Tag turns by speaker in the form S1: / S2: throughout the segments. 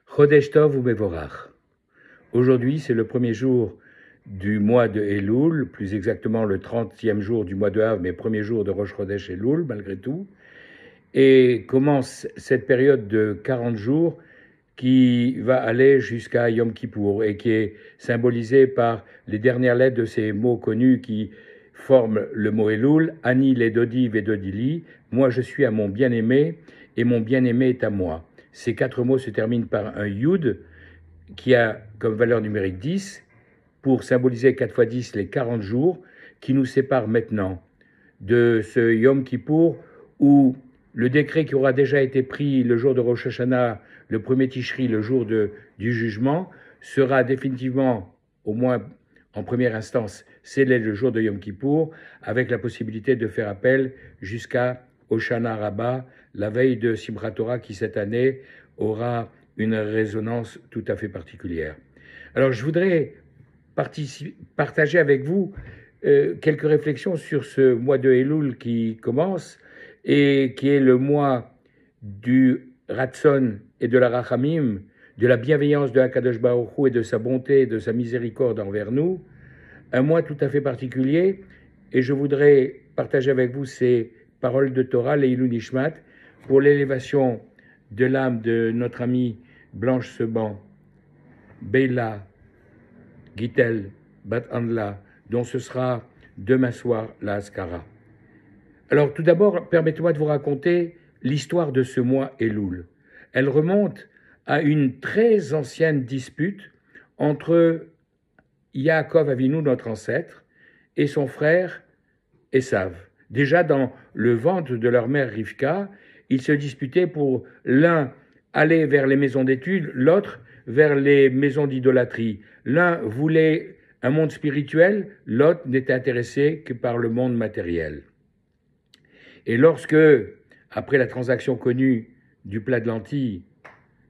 S1: Chodesh Tov u'Mevorach. Aujourd'hui, c'est le premier jour du mois de Elul, plus exactement le 30e jour du mois de Av, mais premier jour de Rosh Chodesh Elul, malgré tout. Et commence cette période de 40 jours qui va aller jusqu'à Yom Kippour et qui est symbolisée par les dernières lettres de ces mots connus qui forment le mot Elul, Ani Ledodi Vedodili, moi je suis à mon bien-aimé et mon bien-aimé est à moi. Ces quatre mots se terminent par un Yud qui a comme valeur numérique 10 pour symboliser 4 fois 10 les 40 jours qui nous séparent maintenant de ce Yom Kippour où le décret qui aura déjà été pris le jour de Rosh Hashanah, le premier Tishri, le jour du jugement, sera définitivement, au moins en première instance, scellé le jour de Yom Kippour, avec la possibilité de faire appel jusqu'à Hoshana Rabbah, la veille de Simchat Torah, qui cette année aura une résonance tout à fait particulière. Alors je voudrais partager avec vous quelques réflexions sur ce mois de Elul qui commence et qui est le mois du Ratzon et de la Rachamim, de la bienveillance de Hakadosh Baruch Hu et de sa bonté et de sa miséricorde envers nous, un mois tout à fait particulier, et je voudrais partager avec vous ces paroles de Torah, Leilou Nishmat, pour l'élévation de l'âme de notre amie Blanche Seban, Beila Gitel Bat Anla, dont ce sera demain soir la Haskara. Alors tout d'abord, permettez-moi de vous raconter l'histoire de ce mois Elul. Elle remonte à une très ancienne dispute entre Yaakov Avinu, notre ancêtre, et son frère Esav. Déjà dans le ventre de leur mère Rivka, ils se disputaient pour l'un aller vers les maisons d'études, l'autre vers les maisons d'idolâtrie. L'un voulait un monde spirituel, l'autre n'était intéressé que par le monde matériel. Et lorsque, après la transaction connue du plat de lentilles,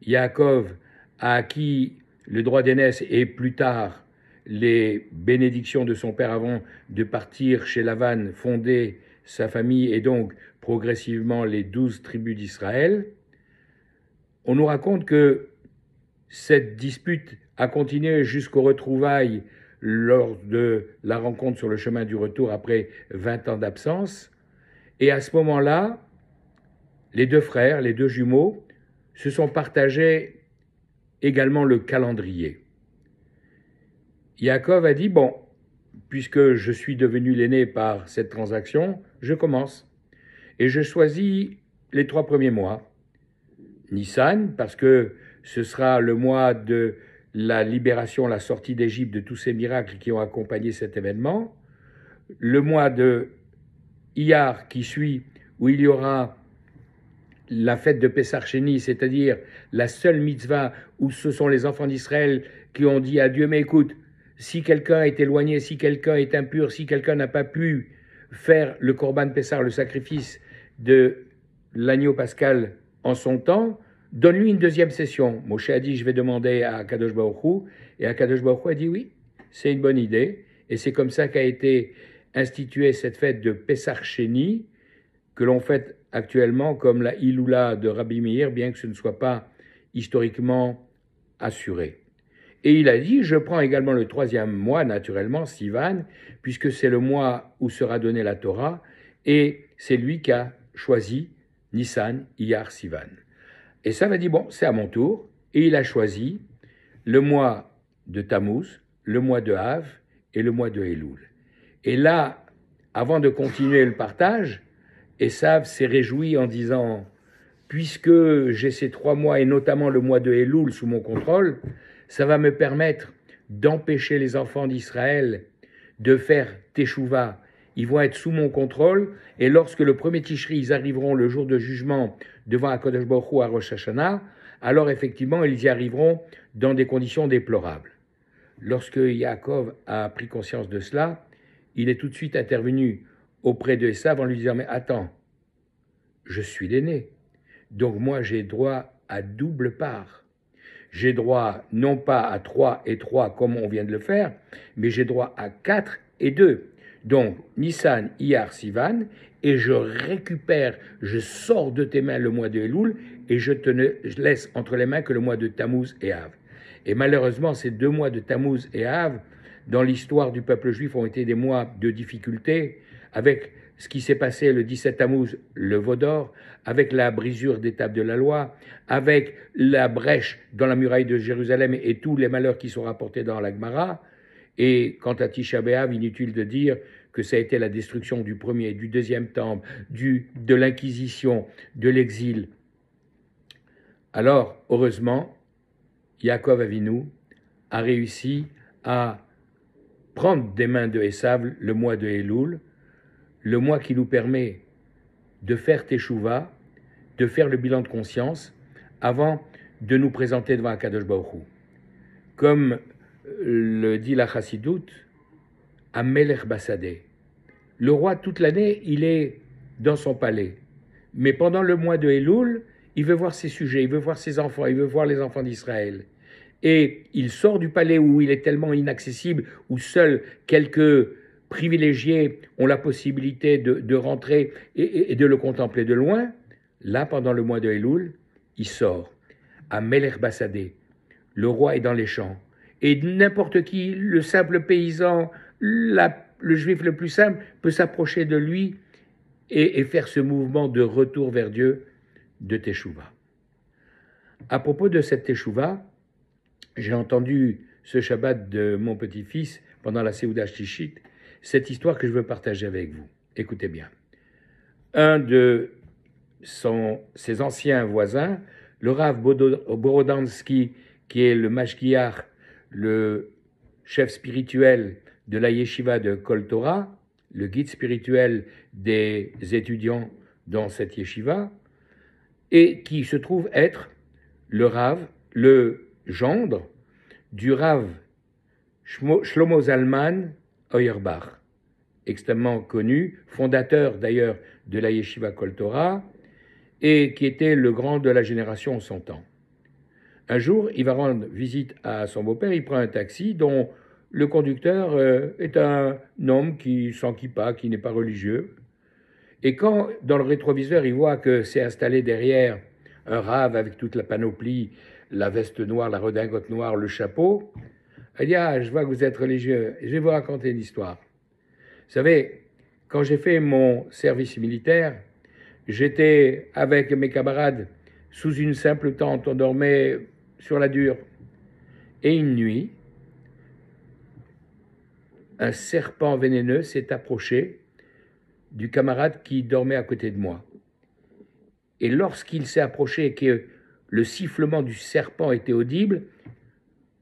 S1: Yaakov a acquis le droit d'aînesse et plus tard les bénédictions de son père avant de partir chez Lavan, fonder sa famille et donc progressivement les 12 tribus d'Israël, on nous raconte que cette dispute a continué jusqu'aux retrouvailles lors de la rencontre sur le chemin du retour après 20 ans d'absence. Et à ce moment-là, les deux frères, les deux jumeaux, se sont partagés également le calendrier. Yaakov a dit, bon, puisque je suis devenu l'aîné par cette transaction, je commence. Et je choisis les 3 premiers mois. Nissan, parce que ce sera le mois de la libération, la sortie d'Égypte, de tous ces miracles qui ont accompagné cet événement. Le mois de Iyar qui suit, où il y aura la fête de Pessah Sheni, c'est-à-dire la seule mitzvah où ce sont les enfants d'Israël qui ont dit à Dieu, mais écoute, si quelqu'un est éloigné, si quelqu'un est impur, si quelqu'un n'a pas pu faire le Korban Pessah, le sacrifice de l'agneau pascal en son temps, donne-lui une deuxième session. Moshe a dit, je vais demander à Kadosh Baruch Hu, et Kadosh Baruch Hu a dit oui, c'est une bonne idée, et c'est comme ça qu'a été instituée cette fête de Pessah Sheni, que l'on fête actuellement comme la Iloula de Rabbi Meir, bien que ce ne soit pas historiquement assuré. Et il a dit, je prends également le 3e mois, naturellement, Sivan, puisque c'est le mois où sera donnée la Torah, et c'est lui qui a choisi Nissan, Iyar, Sivan. Et ça m'a dit, bon, c'est à mon tour, et il a choisi le mois de Tammuz, le mois de Av et le mois de Elul. Et là, avant de continuer le partage, Esav s'est réjoui en disant, puisque j'ai ces 3 mois, et notamment le mois de Elul sous mon contrôle, ça va me permettre d'empêcher les enfants d'Israël de faire Teshuvah. Ils vont être sous mon contrôle, et lorsque le premier Tishri, ils arriveront le jour de jugement devant HaKadosh Baruch Hu à Rosh Hashanah, alors effectivement, ils y arriveront dans des conditions déplorables. Lorsque Yaakov a pris conscience de cela, il est tout de suite intervenu auprès de Esav en lui disant, mais attends, je suis l'aîné, donc moi j'ai droit à double part. J'ai droit non pas à 3 et 3 comme on vient de le faire, mais j'ai droit à 4 et 2. Donc Nissan, Iyar, Sivan, et je récupère, je sors de tes mains le mois de Elul, et je te ne laisse entre les mains que le mois de Tammuz et Av. Et malheureusement, ces 2 mois de Tammuz et Av, dans l'histoire du peuple juif, ont été des mois de difficulté, avec ce qui s'est passé le 17 Tammuz, le veau d'or, avec la brisure des tables de la loi, avec la brèche dans la muraille de Jérusalem et tous les malheurs qui sont rapportés dans la Gemara. Et quant à Tisha B'Av, inutile de dire que ça a été la destruction du premier, du deuxième temple, de l'Inquisition, de l'exil. Alors, heureusement, Yaakov Avinu a réussi à prendre des mains de Esav le mois de Elul, le mois qui nous permet de faire Teshuvah, de faire le bilan de conscience, avant de nous présenter devant Akadosh Baruch Hu. Comme le dit la Chassidoute, Amelech Basadeh. Le roi, toute l'année, il est dans son palais. Mais pendant le mois de Elul, il veut voir ses sujets, il veut voir ses enfants, il veut voir les enfants d'Israël. Et il sort du palais où il est tellement inaccessible, où seuls quelques privilégiés ont la possibilité de rentrer et de le contempler de loin. Là, pendant le mois de Elul, il sort à Melech Basadeh. Le roi est dans les champs. Et n'importe qui, le simple paysan, le juif le plus simple, peut s'approcher de lui et faire ce mouvement de retour vers Dieu de Teshuvah. À propos de cette Teshuvah, j'ai entendu ce Shabbat de mon petit-fils pendant la Seouda Shtishit, cette histoire que je veux partager avec vous. Écoutez bien. Un de ses anciens voisins, le Rav Borodansky, qui est le mashgiach, le chef spirituel de la yeshiva de Kol Torah, le guide spirituel des étudiants dans cette yeshiva, et qui se trouve être le Rav, le gendre du Rav Shlomo Zalman Auerbach, extrêmement connu, fondateur d'ailleurs de la yeshiva Kol Torah, et qui était le grand de la génération en son temps. Un jour, il va rendre visite à son beau-père, il prend un taxi dont le conducteur est un homme sans kippa, qui n'est pas religieux. Et quand, dans le rétroviseur, il voit que c'est installé derrière un rave avec toute la panoplie, la veste noire, la redingote noire, le chapeau, il dit « Ah, je vois que vous êtes religieux, je vais vous raconter une histoire. » Vous savez, quand j'ai fait mon service militaire, j'étais avec mes camarades sous une simple tente, on dormait sur la dure. Et une nuit, un serpent vénéneux s'est approché du camarade qui dormait à côté de moi. Et lorsqu'il s'est approché et que le sifflement du serpent était audible,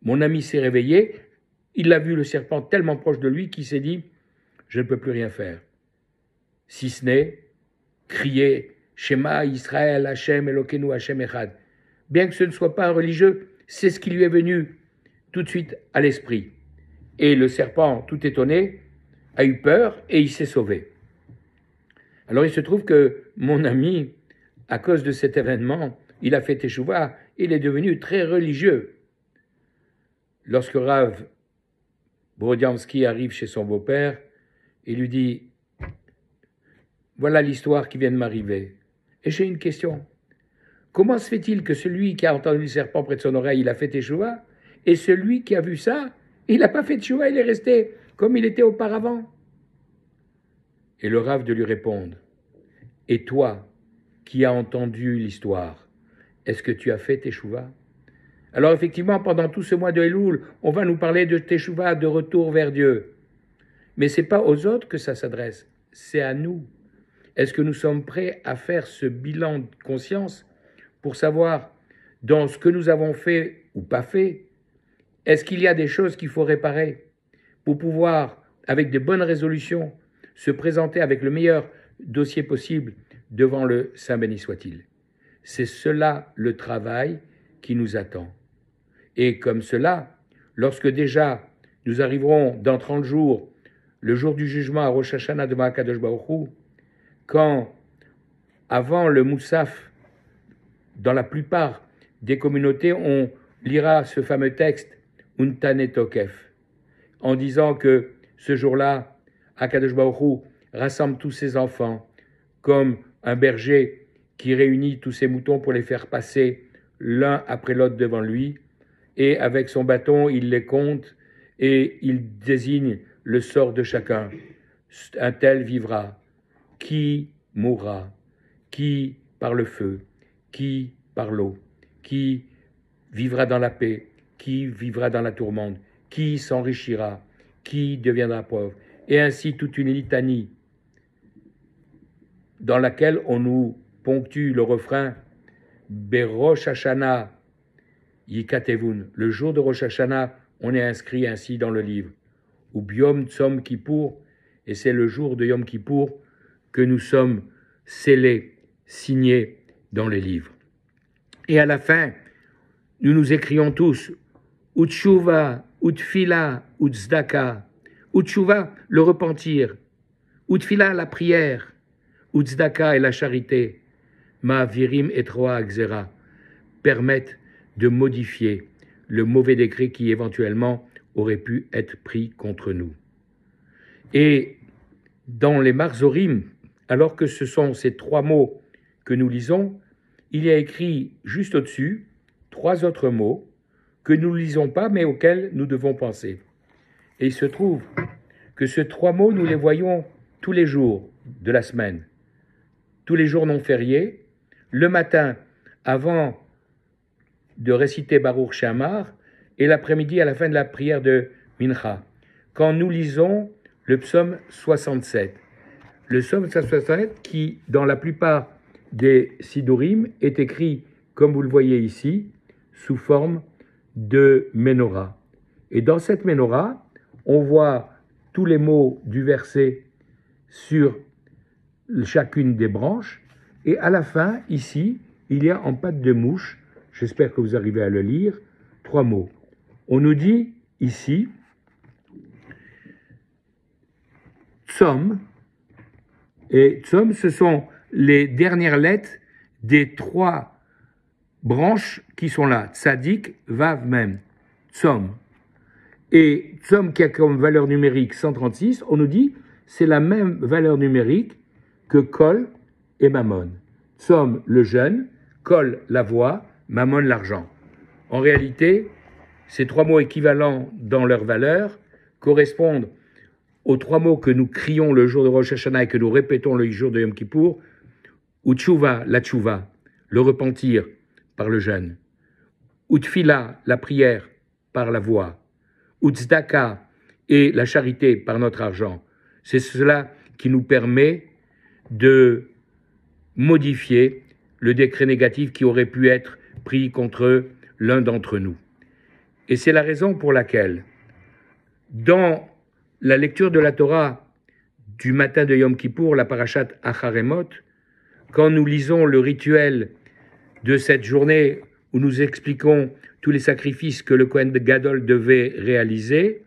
S1: mon ami s'est réveillé, il a vu le serpent tellement proche de lui qu'il s'est dit « Je ne peux plus rien faire », si ce n'est crier « Shema Israël Hashem Elokeinu Hashem Echad ». Bien que ce ne soit pas un religieux, c'est ce qui lui est venu tout de suite à l'esprit. Et le serpent, tout étonné, a eu peur et il s'est sauvé. Alors il se trouve que mon ami, à cause de cet événement, il a fait Teshuvah, il est devenu très religieux. Lorsque Rav Brodyansky arrive chez son beau-père, il lui dit « Voilà l'histoire qui vient de m'arriver. Et j'ai une question. Comment se fait-il que celui qui a entendu le serpent près de son oreille, il a fait Teshuvah, et celui qui a vu ça, il n'a pas fait Teshuvah, il est resté comme il était auparavant ?» Et le Rav de lui répondre « Et toi, qui as entendu l'histoire, est-ce que tu as fait Teshuvah ?» Alors effectivement, pendant tout ce mois de Elul, on va nous parler de Teshuvah, de retour vers Dieu. Mais ce n'est pas aux autres que ça s'adresse, c'est à nous. Est-ce que nous sommes prêts à faire ce bilan de conscience pour savoir dans ce que nous avons fait ou pas fait, est-ce qu'il y a des choses qu'il faut réparer pour pouvoir, avec de bonnes résolutions, se présenter avec le meilleur dossier possible devant le Saint béni soit-il. C'est cela le travail qui nous attend. Et comme cela, lorsque déjà nous arriverons dans 30 jours, le jour du jugement à Rosh Hashanah devant Akadosh Baruch Hu, quand, avant le Moussaf, dans la plupart des communautés, on lira ce fameux texte Untane Tokef, en disant que ce jour-là, Akadosh Baruch Hu rassemble tous ses enfants, comme un berger qui réunit tous ses moutons pour les faire passer l'un après l'autre devant lui, et avec son bâton, il les compte et il désigne le sort de chacun. Un tel vivra, qui mourra, qui par le feu, qui par l'eau, qui vivra dans la paix, qui vivra dans la tourmente, qui s'enrichira, qui deviendra pauvre, et ainsi toute une litanie dans laquelle on nous ponctue le refrain Berosh Hashanah Yikatevun. Le jour de Rosh Hashanah, on est inscrit ainsi dans le livre. Ou Biom Tzom Kippour, et c'est le jour de Yom Kippour que nous sommes scellés, signés dans les livres. Et à la fin, nous nous écrions tous Utshuva, Utfila, Utzdaka. Utshuva, le repentir. Utfila, la prière. Utzdaka et la charité. Ma virim et troa xera permettent de modifier le mauvais décret qui éventuellement aurait pu être pris contre nous. Et dans les Marzorim, alors que ce sont ces 3 mots que nous lisons, il y a écrit juste au-dessus 3 autres mots que nous ne lisons pas mais auxquels nous devons penser. Et il se trouve que ces 3 mots, nous les voyons tous les jours de la semaine, tous les jours non fériés, le matin avant de réciter Baruch She'amar et l'après-midi à la fin de la prière de Mincha, quand nous lisons le psaume 67. Le psaume 67 qui, dans la plupart des Sidurim, est écrit, comme vous le voyez ici, sous forme de Ménorah. Et dans cette Ménorah, on voit tous les mots du verset sur chacune des branches, et à la fin, ici, il y a en pâte de mouche, j'espère que vous arrivez à le lire, 3 mots. On nous dit ici, Tzom, et Tzom, ce sont les dernières lettres des 3 branches qui sont là, Tzadik, Vav, Mem, Tzom. Et Tzom qui a comme valeur numérique 136, on nous dit c'est la même valeur numérique que Kol et Mammon. Tzom, le jeûne, Kol, la voix, Mammon, l'argent. En réalité, ces 3 mots équivalents dans leur valeur correspondent aux 3 mots que nous crions le jour de Rosh Hashanah et que nous répétons le jour de Yom Kippour, ou tchouva, la tchouva, le repentir par le jeûne, ou tfila, la prière par la voix, ou tzedaka et la charité par notre argent. C'est cela qui nous permet de modifier le décret négatif qui aurait pu être pris contre l'un d'entre nous. Et c'est la raison pour laquelle, dans la lecture de la Torah du matin de Yom Kippour, la parashat Acharemot, quand nous lisons le rituel de cette journée où nous expliquons tous les sacrifices que le Kohen Gadol devait réaliser,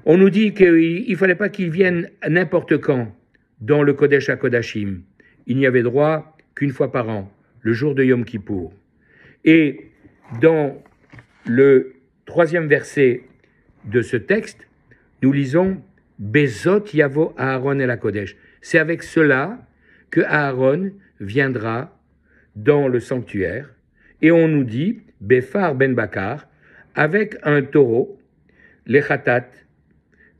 S1: on nous dit qu'il ne fallait pas qu'il vienne n'importe quand dans le Kodesh HaKodashim. Il n'y avait droit qu'une fois par an, le jour de Yom Kippour. Et dans le 3e verset de ce texte, nous lisons « Bezot yavo Aaron el HaKodesh ». C'est avec cela que Aaron viendra dans le sanctuaire. Et on nous dit « Befar ben Bakar » avec un taureau, les khatat,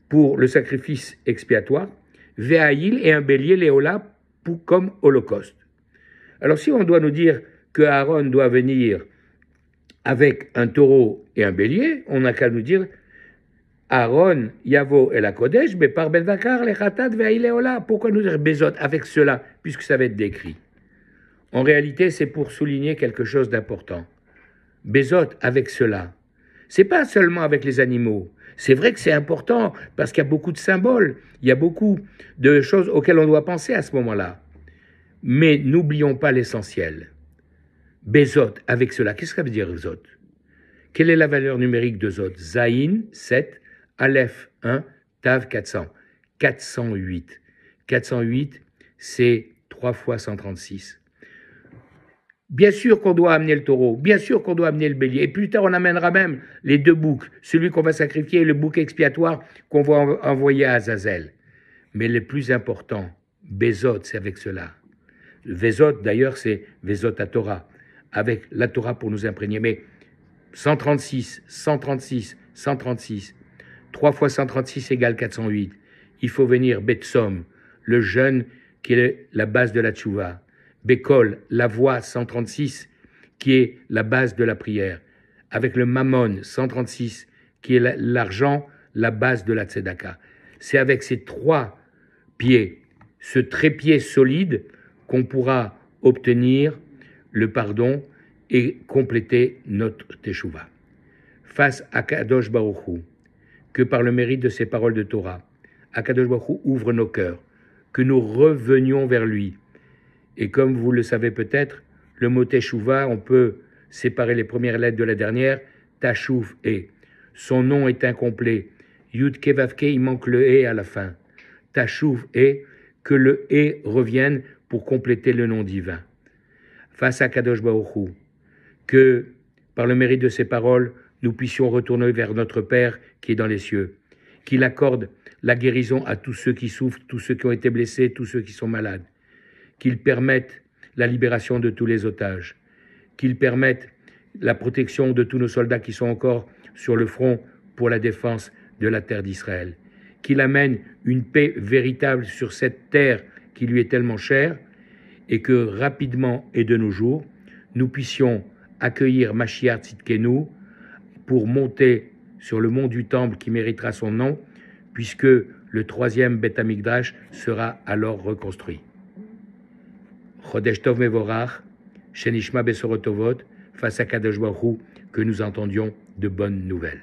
S1: pour le sacrifice expiatoire, Ve'aïl et un bélier, léola, comme holocauste. Alors si on doit nous dire que Aaron doit venir avec un taureau et un bélier, on n'a qu'à nous dire Aaron, Yavo et la Kodesh, mais par Ben Bakar, les Khatat, Ve'aïl, pourquoi nous dire Bezot avec cela, puisque ça va être décrit. En réalité, c'est pour souligner quelque chose d'important. Bezot avec cela. C'est pas seulement avec les animaux. C'est vrai que c'est important parce qu'il y a beaucoup de symboles, il y a beaucoup de choses auxquelles on doit penser à ce moment-là. Mais n'oublions pas l'essentiel. Bezot, avec cela. Qu'est-ce que ça veut dire, Zot? Quelle est la valeur numérique de Zot? Zaïn, 7, Aleph, 1, Tav, 400. 408. 408, c'est 3 fois 136. Bien sûr qu'on doit amener le taureau, bien sûr qu'on doit amener le bélier. Et plus tard, on amènera même les 2 boucs, celui qu'on va sacrifier et le bouc expiatoire qu'on va envoyer à Azazel. Mais le plus important, Bezot, c'est avec cela. Vezot, d'ailleurs, c'est Vezot à Torah, avec la Torah pour nous imprégner. Mais 136, 136, 136, 3 fois 136 égale 408. Il faut venir Betsom, le jeûne qui est la base de la tchouva. Bekol, la voix 136, qui est la base de la prière. Avec le Mammon 136, qui est l'argent, la base de la tzedaka. C'est avec ces 3 pieds, ce trépied solide, qu'on pourra obtenir le pardon et compléter notre teshuva. Face à Kadosh Baruch Hu, que par le mérite de ces paroles de Torah, Akadosh Baruch Hu ouvre nos cœurs, que nous revenions vers lui. Et comme vous le savez peut-être, le mot teshuva, on peut séparer les premières lettres de la dernière, tashuv et. Son nom est incomplet. Yud Kevavke, il manque le et à la fin. Tashuv et, que le et revienne pour compléter le nom divin. Face à Kadosh Baruch Hu, que par le mérite de ces paroles, nous puissions retourner vers notre Père qui est dans les cieux, qu'il accorde la guérison à tous ceux qui souffrent, tous ceux qui ont été blessés, tous ceux qui sont malades, qu'il permette la libération de tous les otages, qu'il permette la protection de tous nos soldats qui sont encore sur le front pour la défense de la terre d'Israël, qu'il amène une paix véritable sur cette terre qui lui est tellement chère, et que rapidement et de nos jours, nous puissions accueillir Mashiach Tzidkenu pour monter sur le mont du Temple qui méritera son nom, puisque le 3e Beth Amikdash sera alors reconstruit. Chodesh Tov Mevorach, Shenishma Besorotovot, face à Kadosh Baruch Hu, que nous entendions de bonnes nouvelles.